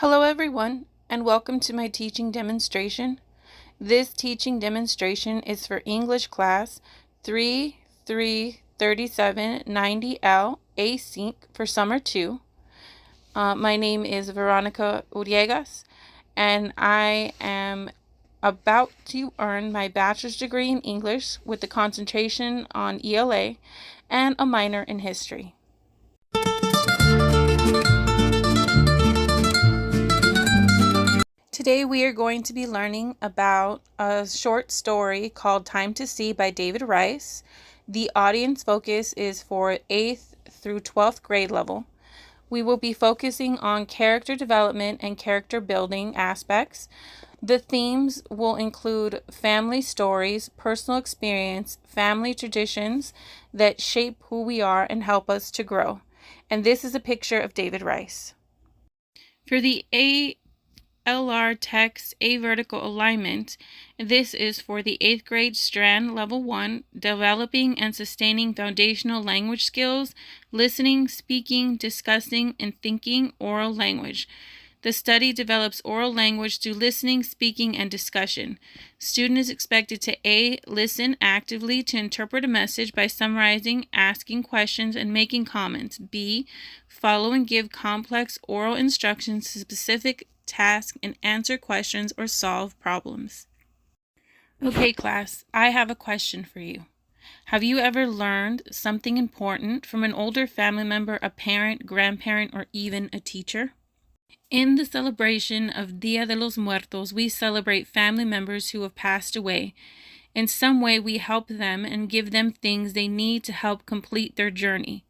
Hello everyone, and welcome to my teaching demonstration. This teaching demonstration is for English class 333790L Async for Summer 2. My name is Veronica Uriegas, and I am about to earn my bachelor's degree in English with a concentration on ELA and a minor in history. Today we are going to be learning about a short story called Time to See by David Rice. The audience focus is for 8th through 12th grade level. We will be focusing on character development and character building aspects. The themes will include family stories, personal experience, family traditions that shape who we are and help us to grow. And this is a picture of David Rice. For the LR text A vertical alignment. This is for the 8th grade strand level 1, developing and sustaining foundational language skills, listening, speaking, discussing, and thinking oral language. The study develops oral language through listening, speaking, and discussion. Student is expected to A. Listen actively to interpret a message by summarizing, asking questions, and making comments. B. Follow and give complex oral instructions to specific tasks and answer questions or solve problems. Okay, class, I have a question for you. Have you ever learned something important from an older family member, a parent, grandparent, or even a teacher? In the celebration of Dia de los Muertos, we celebrate family members who have passed away. In some way, we help them and give them things they need to help complete their journey.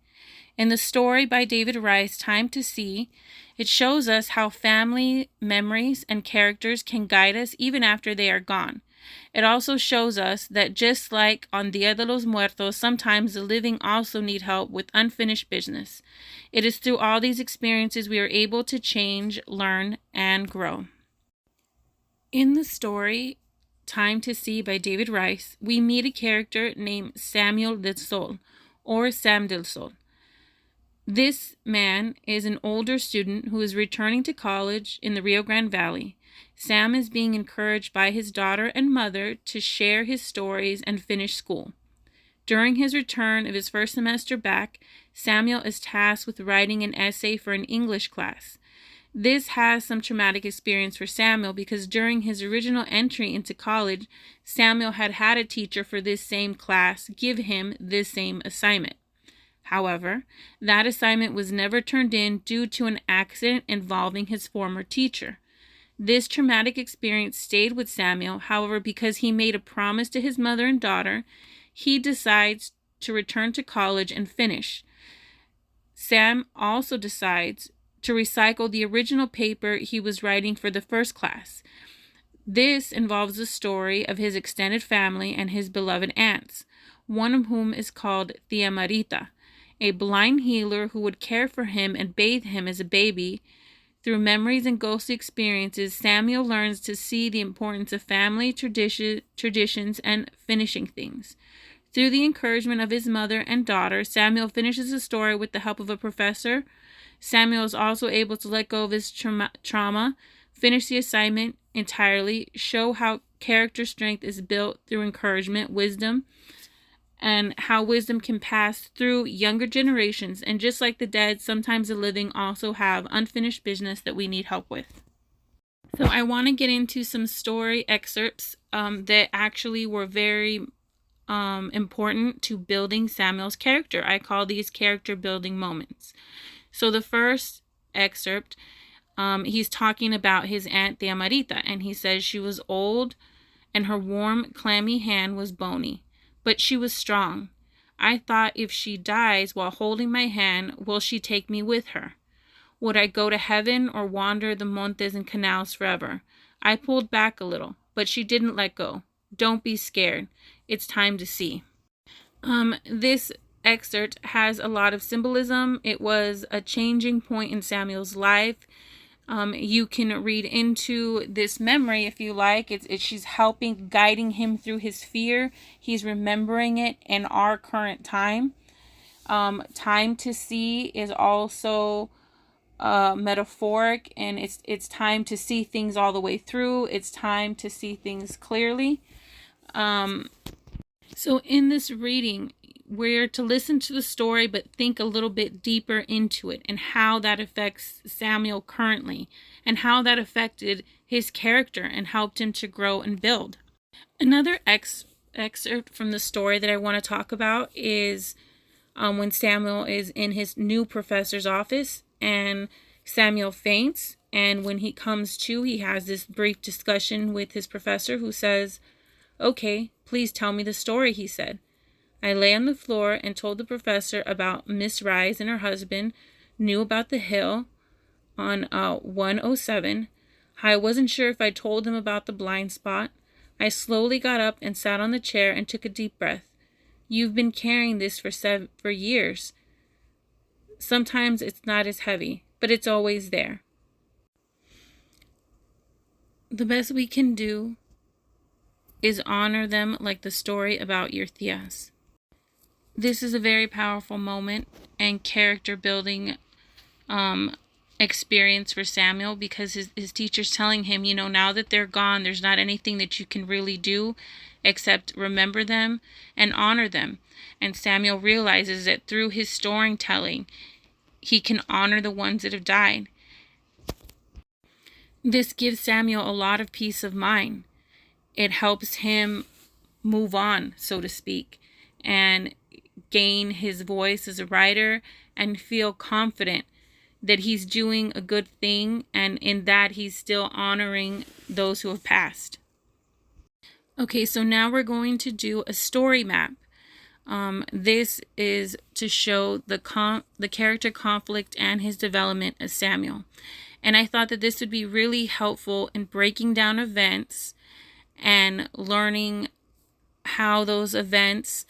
In the story by David Rice, Time to See, it shows us how family memories and characters can guide us even after they are gone. It also shows us that just like on Dia de los Muertos, sometimes the living also need help with unfinished business. It is through all these experiences we are able to change, learn, and grow. In the story, Time to See by David Rice, we meet a character named Samuel del Sol, or Sam del Sol. This man is an older student who is returning to college in the Rio Grande Valley. Sam is being encouraged by his daughter and mother to share his stories and finish school. During his return of his first semester back, Samuel is tasked with writing an essay for an English class. This has some traumatic experience for Samuel because during his original entry into college, Samuel had a teacher for this same class give him this same assignment. However, that assignment was never turned in due to an accident involving his former teacher. This traumatic experience stayed with Samuel. However, because he made a promise to his mother and daughter, he decides to return to college and finish. Sam also decides to recycle the original paper he was writing for the first class. This involves the story of his extended family and his beloved aunts, one of whom is called Tia Marita, a blind healer who would care for him and bathe him as a baby. Through memories and ghostly experiences, Samuel learns to see the importance of family traditions and finishing things. Through the encouragement of his mother and daughter, Samuel finishes the story with the help of a professor. Samuel is also able to let go of his trauma, finish the assignment entirely, show how character strength is built through encouragement, wisdom, and how wisdom can pass through younger generations. And just like the dead, sometimes the living also have unfinished business that we need help with. So I want to get into some story excerpts that actually were very important to building Samuel's character. I call these character building moments. So the first excerpt, he's talking about his aunt Tia Marita, and he says she was old and her warm, clammy hand was bony. But she was strong. I thought, if she dies while holding my hand, will she take me with her? Would I go to heaven or wander the montes and canals forever? I pulled back a little, but she didn't let go. Don't be scared. It's time to see. This excerpt has a lot of symbolism. It was a changing point in Samuel's life. You can read into this memory if you like. She's helping, guiding him through his fear. He's remembering it in our current time. Time to See is also metaphoric, and it's time to see things all the way through. It's time to see things clearly. So in this reading, we're to listen to the story but think a little bit deeper into it and how that affects Samuel currently and how that affected his character and helped him to grow and build. Another excerpt from the story that I want to talk about is when Samuel is in his new professor's office and Samuel faints, and when he comes to, he has this brief discussion with his professor, who says, "Okay, please tell me the story," he said. "I lay on the floor and told the professor about Miss Rise and her husband, knew about the hill on 107. I wasn't sure if I told him about the blind spot. I slowly got up and sat on the chair and took a deep breath. You've been carrying this for years. Sometimes it's not as heavy, but it's always there. The best we can do is honor them like the story about your tías." This is a very powerful moment and character building experience for Samuel, because his teacher's telling him, now that they're gone, there's not anything that you can really do except remember them and honor them. And Samuel realizes that through his storytelling, he can honor the ones that have died. This gives Samuel a lot of peace of mind. It helps him move on, so to speak, and gain his voice as a writer and feel confident that he's doing a good thing, and in that he's still honoring those who have passed. Okay, so now we're going to do a story map. This is to show the character conflict and his development as Samuel. And I thought that this would be really helpful in breaking down events and learning how those events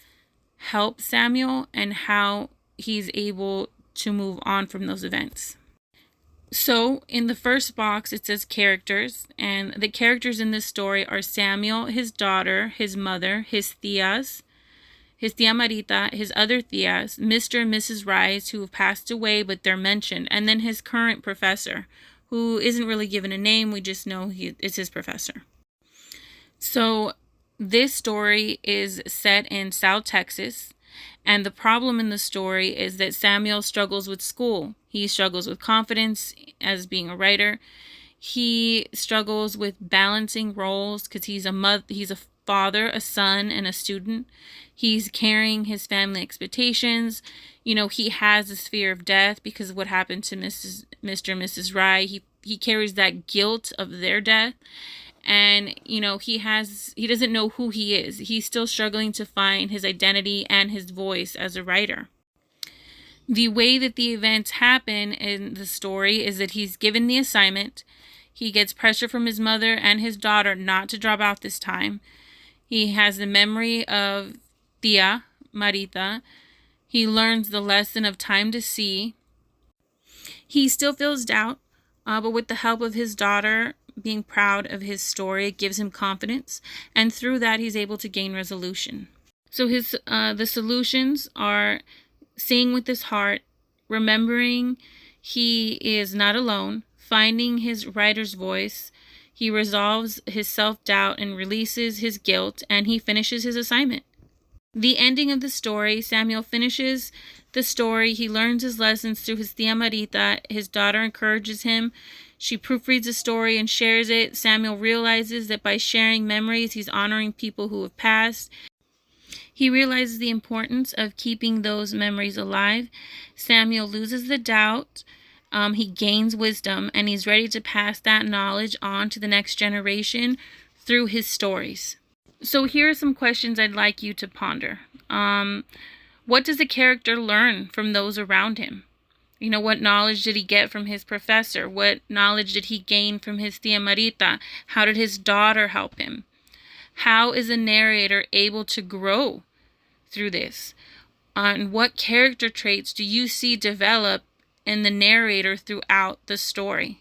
help Samuel and how he's able to move on from those events. So in the first box, it says characters, and the characters in this story are Samuel, his daughter, his mother, his tías, his tía Marita, his other tías, Mr. and Mrs. Rise, who have passed away, but they're mentioned, and then his current professor, who isn't really given a name. We just know it's his professor. So this story is set in South Texas, and the problem in the story is that Samuel struggles with school. He struggles with confidence as being a writer. He struggles with balancing roles because he's a father, a son, and a student. He's carrying his family expectations. He has this fear of death because of what happened to Mr. and Mrs. Rye. He carries that guilt of their death. And, he doesn't know who he is. He's still struggling to find his identity and his voice as a writer. The way that the events happen in the story is that he's given the assignment. He gets pressure from his mother and his daughter not to drop out this time. He has the memory of tía Marita. He learns the lesson of time to see. He still feels doubt, but with the help of his daughter being proud of his story, it gives him confidence, and through that he's able to gain resolution. So the solutions are seeing with his heart, remembering he is not alone, finding his writer's voice. He resolves his self-doubt and releases his guilt, and he finishes his assignment. The ending of the story, Samuel finishes the story. He learns his lessons through his tía Marita. His daughter encourages him. She proofreads the story and shares it. Samuel realizes that by sharing memories, he's honoring people who have passed. He realizes the importance of keeping those memories alive. Samuel loses the doubt. He gains wisdom, and he's ready to pass that knowledge on to the next generation through his stories. So here are some questions I'd like you to ponder. What does the character learn from those around him? What knowledge did he get from his professor? What knowledge did he gain from his tía Marita? How did his daughter help him? How is a narrator able to grow through this? And what character traits do you see develop in the narrator throughout the story?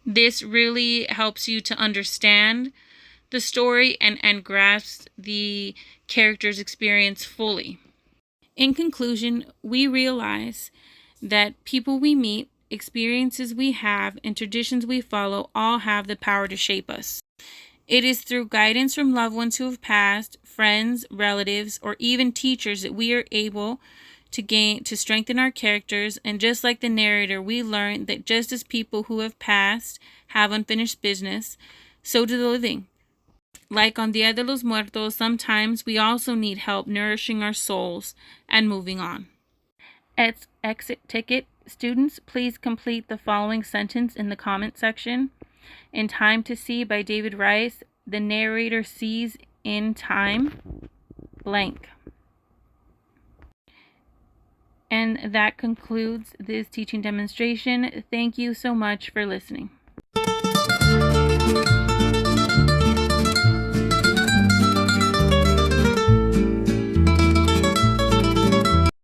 This really helps you to understand the story and grasp the character's experience fully. In conclusion, we realize that people we meet, experiences we have, and traditions we follow all have the power to shape us. It is through guidance from loved ones who have passed, friends, relatives, or even teachers that we are able to strengthen our characters, and just like the narrator, we learn that just as people who have passed have unfinished business, so do the living. Like on Dia de los Muertos, sometimes we also need help nourishing our souls and moving on. At exit ticket, students, please complete the following sentence in the comment section. In Time to See by David Rice, the narrator sees in time blank. And that concludes this teaching demonstration. Thank you so much for listening.